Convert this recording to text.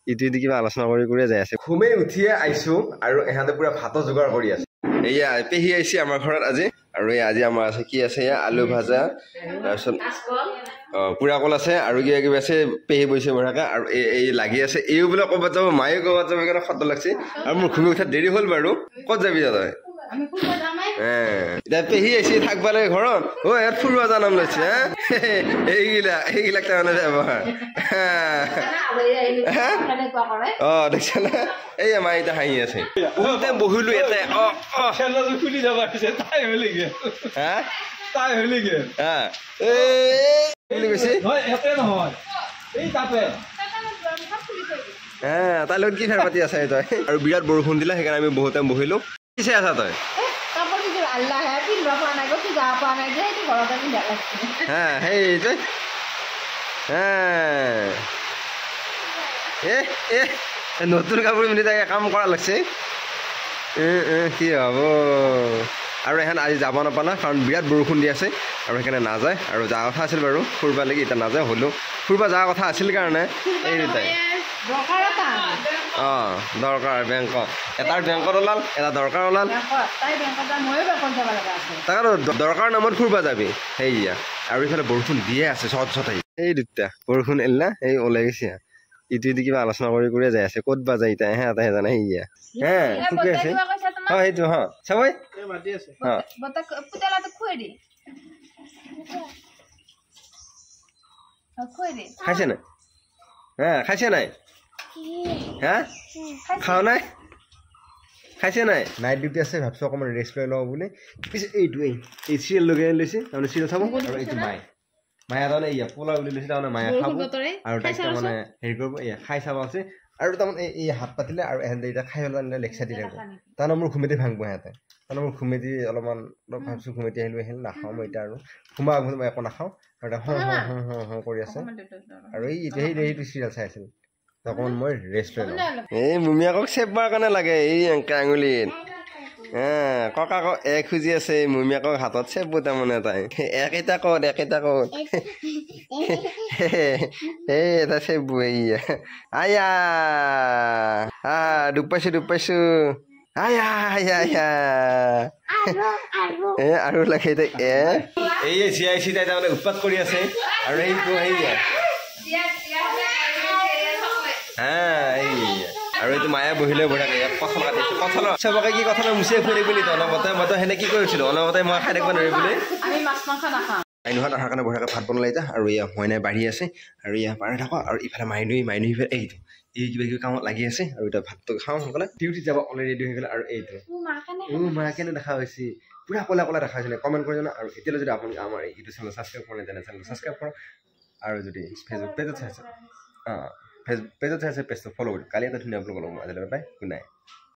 ইটো কিবা আলোচনা কৰি যাই আছে ঘুমে উঠিয়ে আইছো আৰু এহাতে পুৰা ভাতৰ যোগাৰ কৰি আছে এয়া পেহি আইছি আমাৰ ঘৰত আজি আৰু আজি আমাৰ আছে কি আছে আলু ভাজা তাৰপিছত পুৰা কল আছে আৰু কিবা আছে পেহি বইছে বঢ়াকে আৰু এই লাগি আছে এই বোলে ক'বাত যাব মায়ে ক'বাত যাব কাৰণে খত লাগছে আৰু মোৰ ঘুমে উঠা দেৰি হ'ল বাৰু ক'ত যাবি তই পেহি আইছি থাকবা লাগে ঘৰত ইয়াত ফুৰিব যোৱা নাম লৈছে এইবিলাক তাৰমানে ব্যৱহাৰ দেখিছ না এই আমাৰ এতিয়া হাঁহি আছে বহিলো ইয়াতে খুলি যাব তাই হলিগে তাই হলিগে বুলি কৈছে তাই লগত কি ফেৰ পাতি আছে তই আৰু বিৰাট বৰষুণ দিলে সেইকাৰণে আমি বহুত টাইম বহিলো কিছে আছা তই নতুন কাপোৰ পিন্ধি তাকে কাম কৰা লাগছে কি হ'ব আৰু এখন আজি যাব নাপালা কাৰণ বিৰাট বৰষুণ দি আছে আৰু সেইকাৰণে নাযায় আৰু যোৱা কথা আছিল বাৰু ফুৰিব লাগি এতিয়া নাযায় হ'লেও ফুৰিব যোৱা কথা আছিল কাৰণে এই দুটাই দৰকাৰ বেংকত এটাৰ বেংকত ওলাল এটা দৰকাৰ ওলাল তাকে দৰকাৰ নামত ফুৰিব যাবি সেয়া আৰু এইফালে বৰষুণ দিয়ে আছে চট আহি এই দুটা বৰষুণ এৰিলা এই ওলাই গৈছে ইটো কিবা আলোচনা কৰি যাই আছে ক'ত বা যায় এতিয়া এটাহে জানে সেয়া ঠিকে আছে সেইটো চাবই খাইছে নাই খাইছে নাই খাও নাই খাইছে নাই নাইট ডিউটি আছে ভাবছো অকণমান ৰেষ্ট লৈ লওঁ বুলি পিছে এইটো এই চিৰিয়েল লগাই লৈছে তাৰমানে চিৰিয়েল চাব আৰু এইটো মায়ে তাৰমানে এয়া পোলা বুলি লৈছে তাৰমানে মায়ে খাব আৰু তাইক তাৰমানে হেৰি কৰিব এয়া খাই চাব আছে আৰু তাৰমানে এই হাত পাতিলে আৰু এহেঁতে এতিয়া খাই পেলাই লেকচাৰ দি থাকিব তাৰমানে মোৰ ঘুমেটি ভাঙিব সিহঁতে তাৰমানে মোৰ ঘুমেটি অলপমান ভাবিছোঁ ঘুমেটি আহিলো নাখাওঁ মই এতিয়া আৰু ঘুমা মই একো নাখাওঁ আৰু এটা কৰি আছে আৰু সেইটো চিৰিয়েল চাই আছিল অকণমান মই ৰেষ্ট লৈ লওঁ এই মুমিয়াকক চেপ মাৰ কাৰণে লাগে এই আঙুলিত ককাক খুজি আছে মুমিয়াকক হাতত চেপ তাৰমানে তাই একেইটা ক'ত এই এটা চেপ আয়া ডুব পাইছো আৰু লাগে এই চিআইচি তাই তাৰমানে উৎপাত কৰি আছে আৰু এইটো আৰু এইটো মায়ে বহিলে বঢ়িয়াকে কঁঠাল কাটিছো কঁঠালৰ চবকে কি কঁঠালৰ মুচিয়ে ফুৰি বুলি অনবতে মইতো সেনে কি কৰিছিলো অনবতে মই খাই থাকিব নোৱাৰি বুলি মাইনুহঁত অহাৰ কাৰণে বঢ়িয়াকে ভাত বনালে এতিয়া আৰু এয়া মইনাই বাঢ়ি আছে আৰু এয়া পাৰি থাকো আৰু ইফালে মাইনু ইফালে এইটো এই কিবা কামত লাগি আছে আৰু এতিয়া ভাতটো খাওঁ সোনকালে ডিউটি যাব অলৰেডি ৰেডি হৈ গ'লে আৰু এইটো মাৰ কেনে দেখা হৈছে পুৰা কলা দেখা হৈছিলে কমেণ্ট কৰি জানা আৰু এতিয়ালৈ যদি আপুনি আমাৰ ইউটিউব চেনেল ছাবস্ক্ৰাইব কৰে তেনে চেনেল ছাবস্ক্ৰাইব কৰক আৰু যদি ফেচবুক পেজত চাইছে পেজত চাইছে পেজটো ফ'ল' কৰি কালি এটা ধুনীয়া ব্লগ ল'ম আজিলৈ বাই গুড নাইট